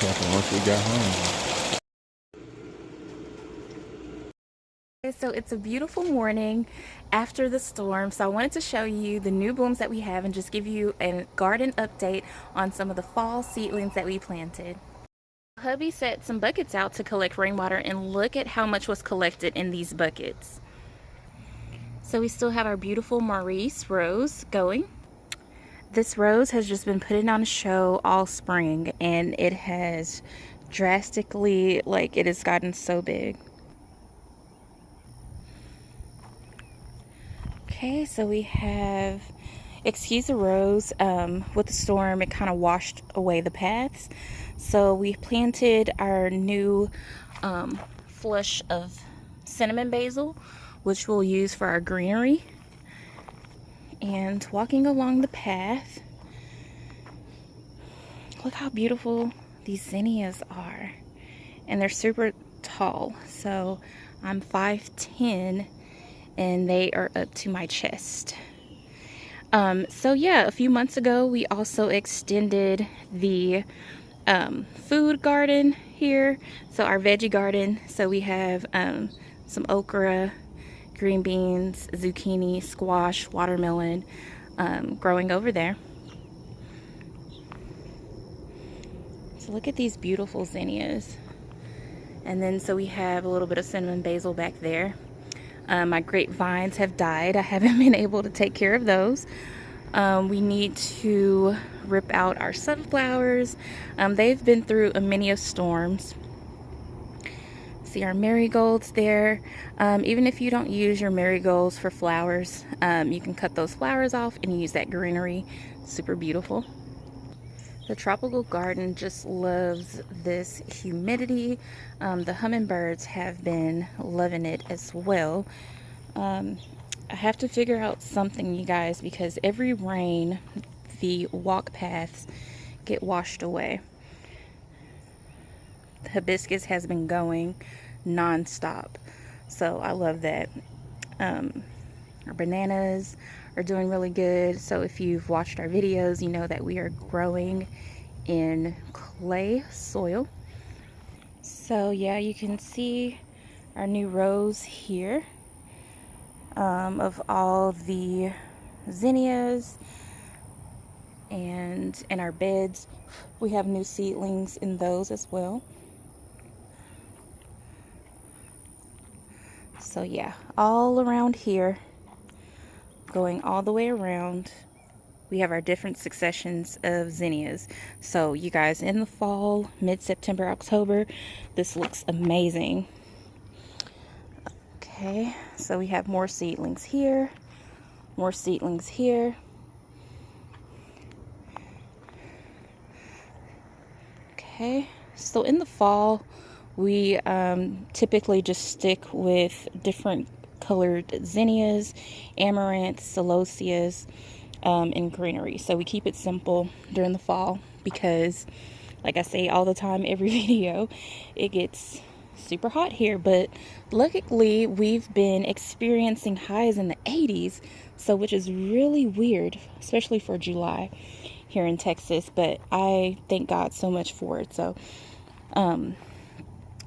once we got home. So it's a beautiful morning after the storm, so I wanted to show you the new blooms that we have and just give you a garden update on some of the fall seedlings that we planted. Hubby set some buckets out to collect rainwater, and look at how much was collected in these buckets. So we still have our beautiful Maurice rose going. This rose has just been putting on a show all spring, and it has drastically, like, it has gotten so big. Okay, so we have Excuse the Rose. With the storm, it kind of washed away the paths. So we planted our new flush of cinnamon basil, which we'll use for our greenery. And walking along the path, look how beautiful these zinnias are. And they're super tall. So I'm 5'10", and they are up to my chest. So yeah, a few months ago we also extended the food garden here, so our veggie garden. So we have some okra, green beans, zucchini, squash, watermelon growing over there. So look at these beautiful zinnias. And then so we have a little bit of cinnamon basil back there. My grapevines have died. I haven't been able to take care of those. We need to rip out our sunflowers. They've been through a many of storms. See our marigolds there. Even if you don't use your marigolds for flowers, you can cut those flowers off and use that greenery. Super beautiful. The tropical garden just loves this humidity. The hummingbirds have been loving it as well. I have to figure out something, you guys, because every rain, the walk paths get washed away. The hibiscus has been going non-stop, so I love that. Our bananas are doing really good. So if you've watched our videos, you know that we are growing in clay soil. So yeah, you can see our new rows here of all the zinnias, and in our beds we have new seedlings in those as well. So yeah, all around here, going all the way around, we have our different successions of zinnias. So you guys, in the fall, mid-September, October, this looks amazing. Okay, so we have more seedlings here, more seedlings here. Okay, so in the fall, we typically just stick with different colored zinnias, amaranth, celoseas, and greenery. So we keep it simple during the fall because, like I say all the time, every video, it gets super hot here. But luckily, we've been experiencing highs in the 80s, so which is really weird, especially for July here in Texas. But I thank God so much for it. So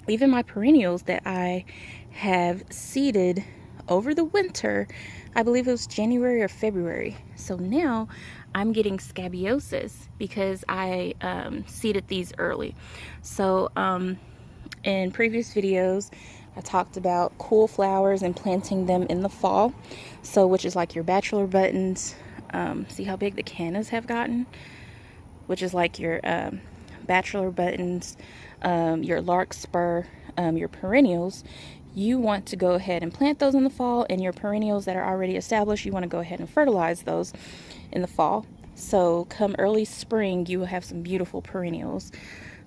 even my perennials that I have seeded over the winter, I believe it was January or February. So now I'm getting scabieusis because I seeded these early. So in previous videos, I talked about cool flowers and planting them in the fall. So which is like your bachelor buttons. See how big the cannas have gotten? Which is like your bachelor buttons, your larkspur, your perennials. You want to go ahead and plant those in the fall, and your perennials that are already established, you want to go ahead and fertilize those in the fall. So come early spring, you will have some beautiful perennials.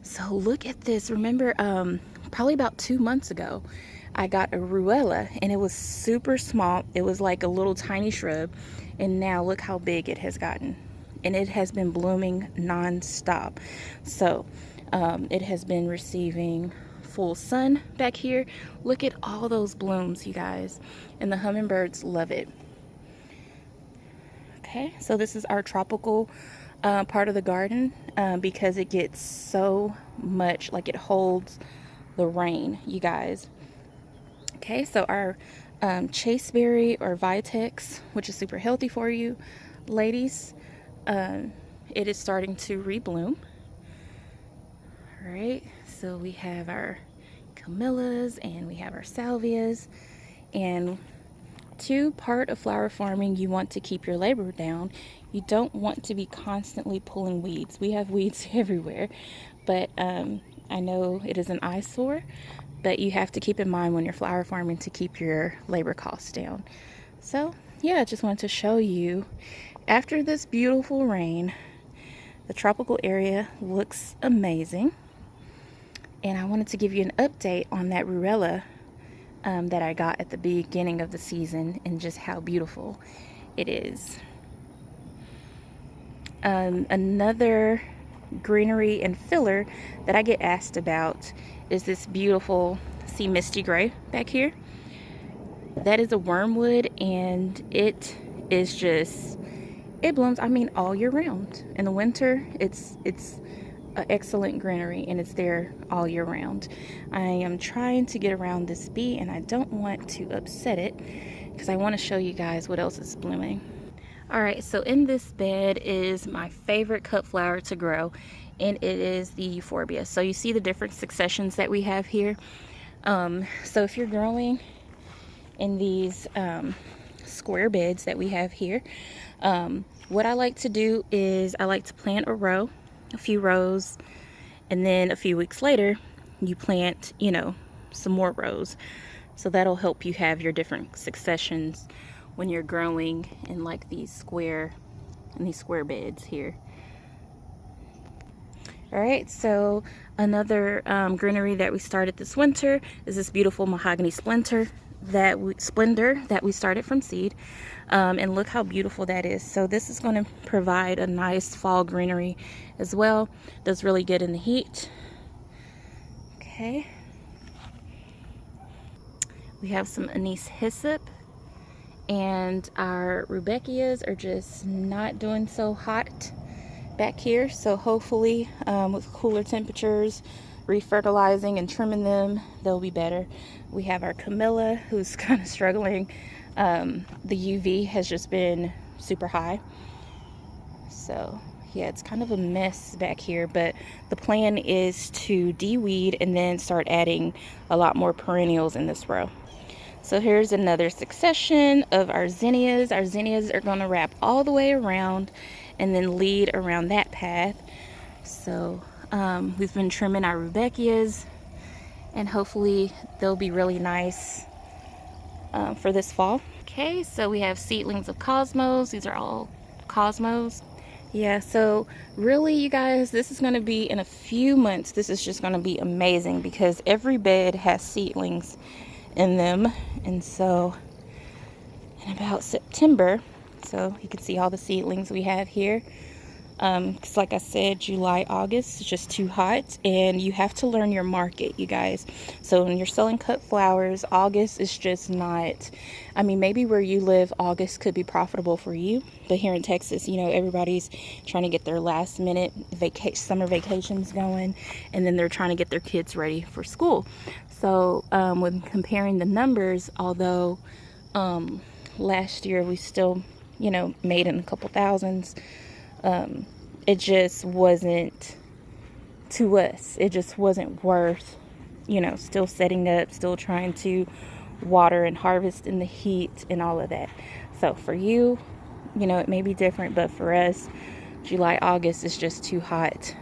So look at this. Remember, probably about 2 months ago, I got a ruella, and it was super small. It was like a little tiny shrub, and now look how big it has gotten. And it has been blooming non-stop. So it has been receiving full sun back here. Look at all those blooms, you guys, and the hummingbirds love it. Okay, so this is our tropical part of the garden because it gets so much, like it holds the rain, you guys. Okay, so our chaseberry or vitex, which is super healthy for you ladies, it is starting to rebloom. All right, so we have our camellias and we have our salvias. And part of flower farming, you want to keep your labor down. You don't want to be constantly pulling weeds. We have weeds everywhere, but I know it is an eyesore, but you have to keep in mind when you're flower farming to keep your labor costs down. So yeah, I just wanted to show you after this beautiful rain, the tropical area looks amazing. And I wanted to give you an update on that ruella that I got at the beginning of the season and just how beautiful it is. Another greenery and filler that I get asked about is this beautiful sea misty gray back here. That is a wormwood, and it is just, it blooms, I mean, all year round. In the winter, it's an excellent greenery, and it's there all year round. I am trying to get around this bee, and I don't want to upset it because I want to show you guys what else is blooming. All right, so in this bed is my favorite cut flower to grow, and it is the euphorbia. So you see the different successions that we have here. So if you're growing in these square beds that we have here, what I like to do is I like to plant a few rows, and then a few weeks later you plant, you know, some more rows. So that'll help you have your different successions when you're growing in like these square beds here. All right, so another greenery that we started this winter is this beautiful mahogany splendor that we started from seed. And look how beautiful that is. So this is going to provide a nice fall greenery as well. Does really good in the heat. Okay. We have some anise hyssop, and our rudbeckias are just not doing so hot back here. So hopefully with cooler temperatures, refertilizing and trimming them, they'll be better. We have our camellia, who's kind of struggling. The UV has just been super high. So yeah, it's kind of a mess back here, but the plan is to de-weed and then start adding a lot more perennials in this row. So here's another succession of our zinnias. Our zinnias are going to wrap all the way around and then lead around that path. So we've been trimming our rudbeckias, and hopefully they'll be really nice for this fall. Okay, so we have seedlings of cosmos. These are all cosmos. Yeah, so really, you guys, this is going to be in a few months. This is just going to be amazing because every bed has seedlings in them. And so in about September, so you can see all the seedlings we have here. Because like I said, July, August is just too hot, and you have to learn your market, you guys. So when you're selling cut flowers, August is just not, I mean, maybe where you live, August could be profitable for you, but here in Texas, you know, everybody's trying to get their last minute summer vacations going, and then they're trying to get their kids ready for school. So when comparing the numbers, although last year we still, you know, made in a couple thousands, it just wasn't, to us, it just wasn't worth, you know, still setting up, still trying to water and harvest in the heat and all of that. So for you, you know, it may be different, but for us, July, August is just too hot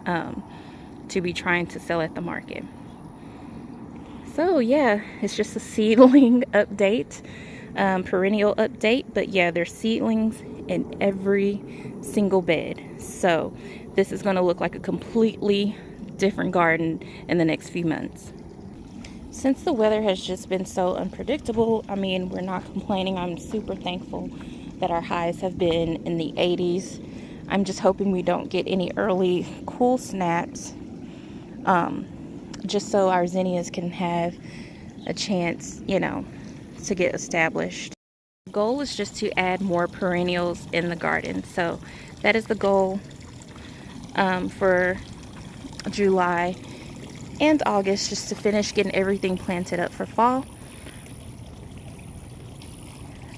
to be trying to sell at the market. So yeah, it's just a seedling update, perennial update, but yeah, there's seedlings in every single bed. So this is going to look like a completely different garden in the next few months. Since the weather has just been so unpredictable, I mean, we're not complaining. I'm super thankful that our highs have been in the 80s. I'm just hoping we don't get any early cool snaps, just so our zinnias can have a chance, you know, to get established. The goal is just to add more perennials in the garden. So that is the goal for July and August, just to finish getting everything planted up for fall.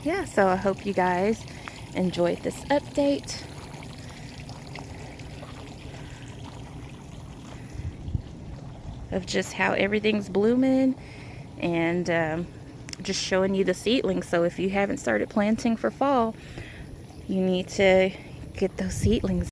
Yeah, so I hope you guys enjoyed this update. Of just how everything's blooming and just showing you the seedlings. So if you haven't started planting for fall, you need to get those seedlings.